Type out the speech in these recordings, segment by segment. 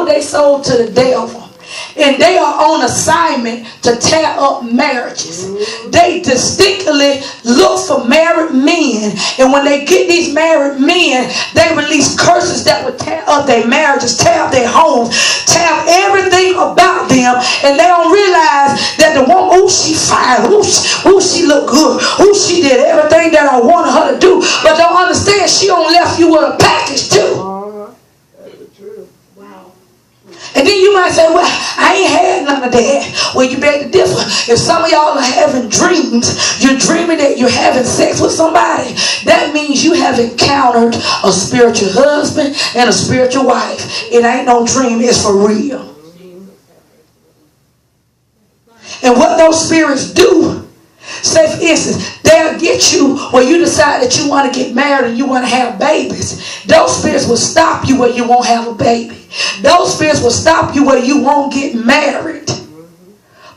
sold their soul to the devil. And they are on assignment to tear up marriages. They distinctly look for married men. And when they get these married men, they release curses that would tear up their marriages, tear up their homes, tear up everything about them. And they don't realize that the woman, oh, she fine, oh, she look good, oh, she did everything that I wanted her to do. But don't understand, she only left you with a package too. And then you might say, well, I ain't had none of that. Well, you beg to differ. If some of y'all are having dreams, you're dreaming that you're having sex with somebody, that means you have encountered a spiritual husband and a spiritual wife. It ain't no dream, it's for real. And what those spirits do, say for instance, they'll get you where you decide that you want to get married and you want to have babies. Those spirits will stop you where you won't have a baby. Those spirits will stop you where you won't get married.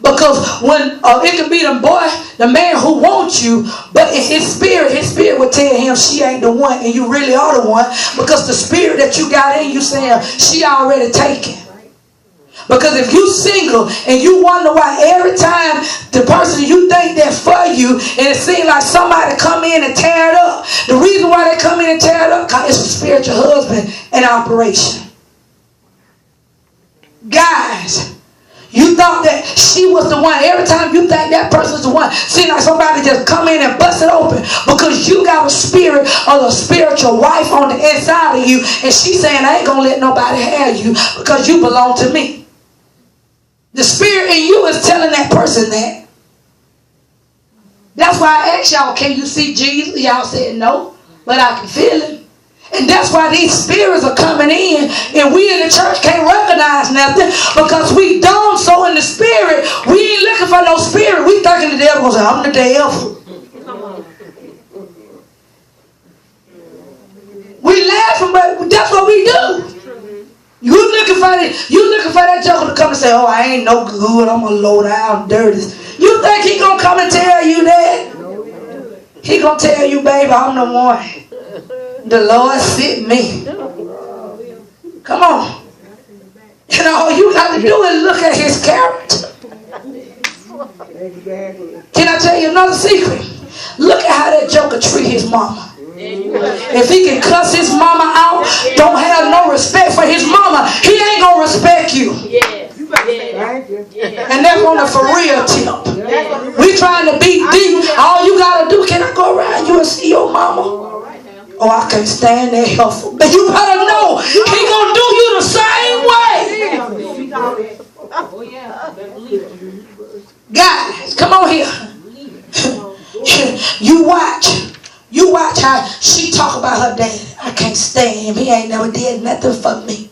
Because when it can be the boy, the man who wants you, but in his spirit will tell him she ain't the one and you really are the one, because the spirit that you got in you saying she already taken. Because if you single and you wonder why every time the person you think that's for you and it seems like somebody come in and tear it up, the reason why they come in and tear it up because it's a spiritual husband in operation. Guys, you thought that she was the one. Every time you think that person's the one, seems like somebody just come in and bust it open because you got a spirit of a spiritual wife on the inside of you, and she's saying, I ain't gonna let nobody have you because you belong to me. The spirit in you is telling that person that. That's why I asked y'all, can you see Jesus? Y'all said no, but I can feel him. And that's why these spirits are coming in, and we in the church can't recognize nothing because we dumb. So in the spirit, we ain't looking for no spirit. We thinking the devil say, I'm the devil. We laughing, but that's what we do. You looking for that joker to come and say, oh, I ain't no good, I'm a low down dirty. You think he gonna come and tell you that? He gonna tell you, baby, I'm the one. The Lord sent me. Come on. And all you got to do is look at his character. Can I tell you another secret? Look at how that joker treat his mama. If he can cuss his mama out, don't have no respect for his mama, he ain't gonna respect you. And that's on the for real tip. We trying to be deep. All you gotta do, can I go around you and see your mama? Oh, I can't stand that helpful. But you better know he gonna do you the same way. Guys, come on here. You watch how she talk about her daddy. I can't stand him. He ain't never did nothing for me.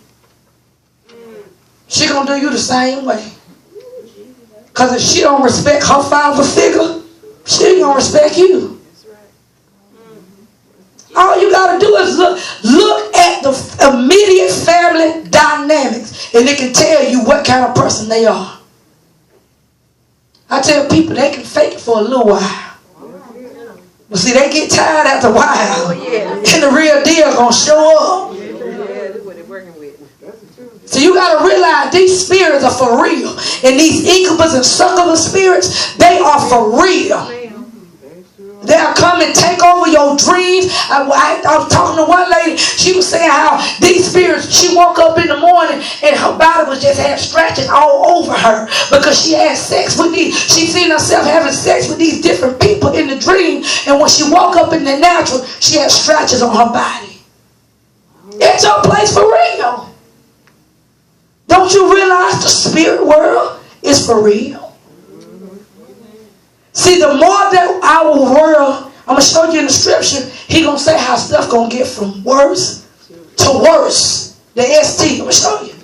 She gonna do you the same way. Because if she don't respect her father figure, she ain't gonna respect you. All you got to do is look at the immediate family dynamics, and it can tell you what kind of person they are. I tell people they can fake it for a little while. But see, they get tired after a while, and the real deal going to show up. So you got to realize these spirits are for real. And these incubus and succubus spirits, they are for real. They'll come and take over your dreams. I was talking to one lady. She was saying how these spirits, she woke up in the morning and her body was just had scratches all over her because she had sex with these. She seen herself having sex with these different people in the dream. And when she woke up in the natural, she had scratches on her body. It's your place for real. Don't you realize the spirit world is for real? See, the more that our world, I'm going to show you in the scripture, he going to say how stuff going to get from worse to worse. The ST, I'm going to show you.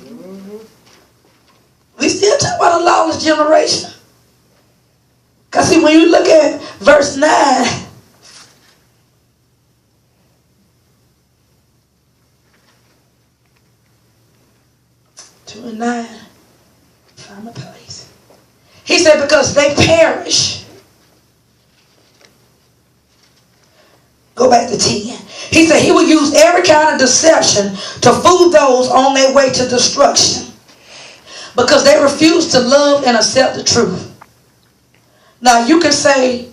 We still talk about a lawless generation. Because see, when you look at verse 9, two and 9, find a place. He said, because they perish. Go back to 10. He He said he will use every kind of deception to fool those on their way to destruction, because they refuse to love and accept the truth. Now you can say,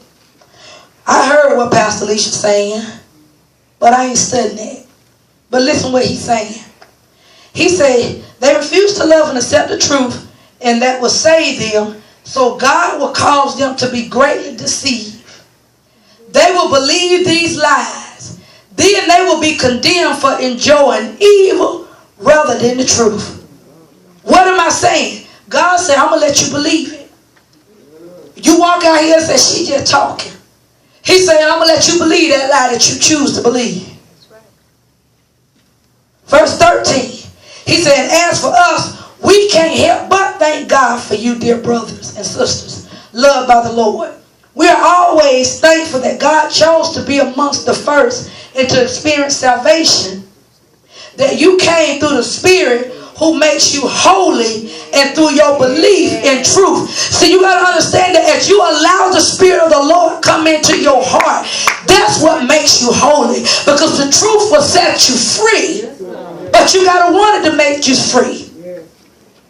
I heard what Pastor Alicia's saying, but I ain't studying it. But listen what he's saying. He said they refuse to love and accept the truth, and that will save them, so God will cause them to be greatly deceived. They will believe these lies. Then they will be condemned for enjoying evil rather than the truth. What am I saying? God said, I'm going to let you believe it. You walk out here and say, she just talking. He said, I'm going to let you believe that lie that you choose to believe. Verse 13. He said, as for us, we can't help but thank God for you, dear brothers and sisters, loved by the Lord. We are always thankful that God chose to be amongst the first and to experience salvation. That you came through the Spirit who makes you holy, and through your belief in truth. So you got to understand that as you allow the Spirit of the Lord come into your heart, that's what makes you holy. Because the truth will set you free. But you got to want it to make you free.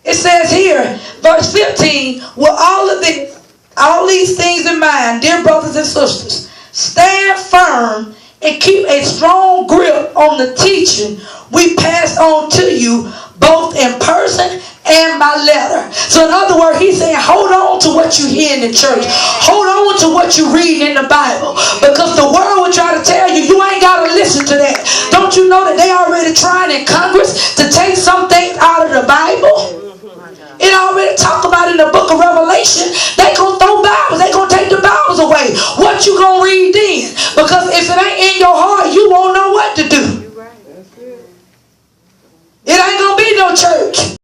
It says here, verse 15, with all these things in mind, dear brothers and sisters, stand firm and keep a strong grip on the teaching we pass on to you, both in person and by letter. So in other words, he's saying, hold on to what you hear in the church. Hold on to what you read in the Bible. Because the world will try to tell you, you ain't got to listen to that. Don't you know that they already trying in Congress to take some things out